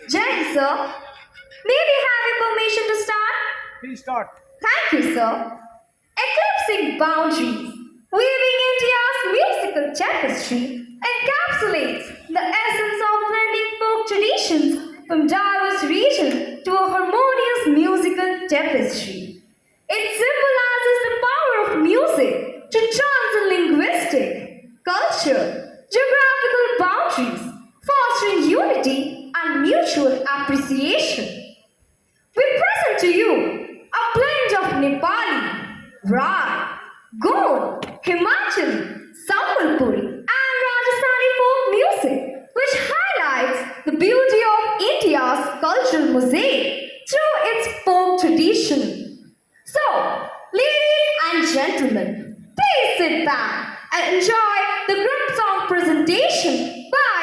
Jai, sir. May we have your permission to start? Please start. Thank you, sir. Eclipsing boundaries, weaving India's musical tapestry, encapsulates the essence of blending folk traditions from diverse regions to a harmonious musical tapestry. It symbolizes the power of music to transcend linguistic, culture, geographical boundaries, fostering unity and mutual appreciation. We present to you a blend of Nepali, Rai, Goan, Himachali, Sambalpuri, and Rajasthani folk music, which highlights the beauty of India's cultural mosaic through its folk tradition. So, ladies and gentlemen, please sit back and enjoy the group song presentation by